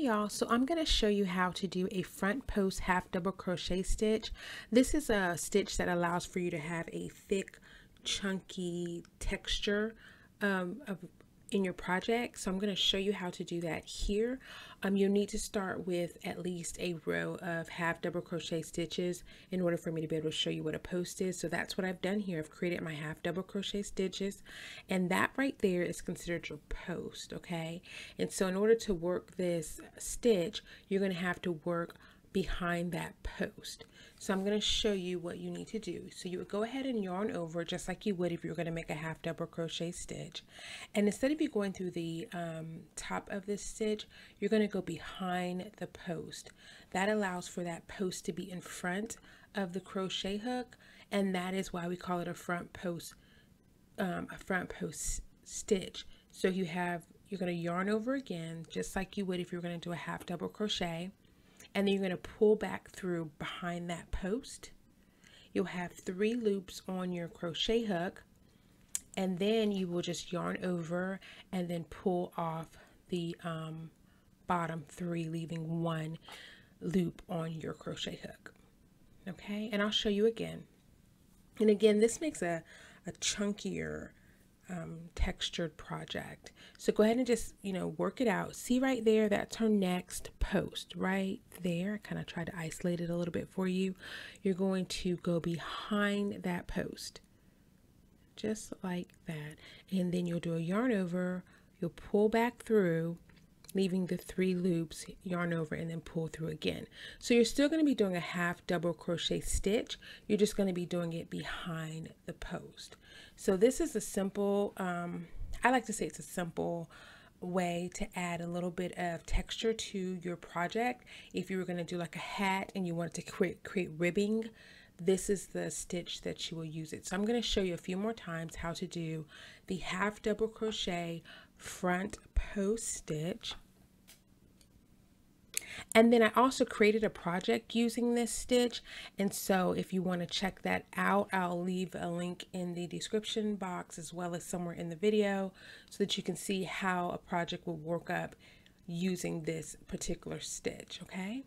y'all, so I'm going to show you how to do a front post half double crochet stitch. This is a stitch that allows for you to have a thick, chunky texture in your project. So I'm going to show you how to do that here. You'll need to start with at least a row of half double crochet stitches in order for me to be able to show you what a post is. So that's what I've done here. I've created my half double crochet stitches, and that right there is considered your post. Okay, and so in order to work this stitch, you're going to have to work behind that post. So I'm going to show you what you need to do. So you would go ahead and yarn over just like you would if you were going to make a half double crochet stitch. And instead of you going through the top of this stitch, you're going to go behind the post. That allows for that post to be in front of the crochet hook, and that is why we call it a front post stitch. So you're going to yarn over again just like you would if you were going to do a half double crochet. And then you're going to pull back through behind that post. You'll have 3 loops on your crochet hook, and then you will just yarn over and then pull off the bottom 3, leaving 1 loop on your crochet hook. Okay, and I'll show you again. And again, this makes a chunkier textured project. So go ahead and just, work it out. See right there, that's our next post right there. I kind of tried to isolate it a little bit for you. You're going to go behind that post just like that, and then you'll do a yarn over, you'll pull back through, leaving the 3 loops, yarn over, and then pull through again. So you're still going to be doing a half double crochet stitch. You're just going to be doing it behind the post. So this is a simple, I like to say it's a simple way to add a little bit of texture to your project. If you were going to do like a hat and you wanted to create ribbing, this is the stitch that you will use it. So I'm going to show you a few more times how to do the half double crochet front post stitch. And then I also created a project using this stitch, and so if you want to check that out, I'll leave a link in the description box as well as somewhere in the video so that you can see how a project will work up using this particular stitch. Okay,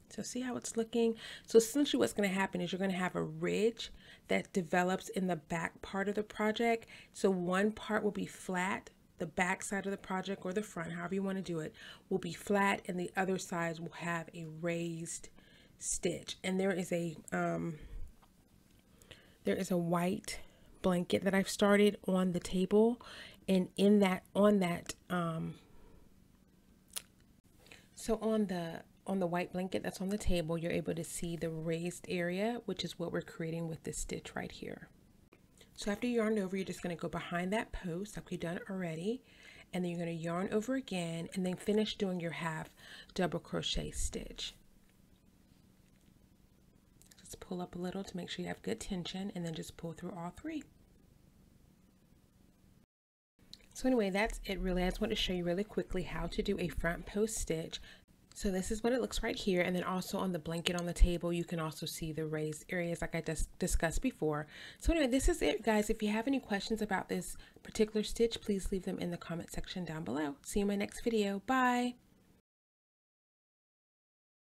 so see how it's looking. So essentially what's going to happen is you're going to have a ridge that develops in the back part of the project. So one part will be flat, the back side of the project, or the front, however you want to do it, will be flat, and the other sides will have a raised stitch. And there is a white blanket that I've started on the table, and on the white blanket that's on the table, you're able to see the raised area, which is what we're creating with this stitch right here. So after you yarn over, you're just going to go behind that post like we've done already, and then you're going to yarn over again and then finish doing your half double crochet stitch. Just pull up a little to make sure you have good tension, and then just pull through all 3. So anyway, that's it really. I just want to show you really quickly how to do a front post stitch. So this is what it looks right here, and then also on the blanket on the table you can also see the raised areas like I just discussed before. So anyway, this is it, guys. If you have any questions about this particular stitch, please leave them in the comment section down below. See you in my next video. Bye.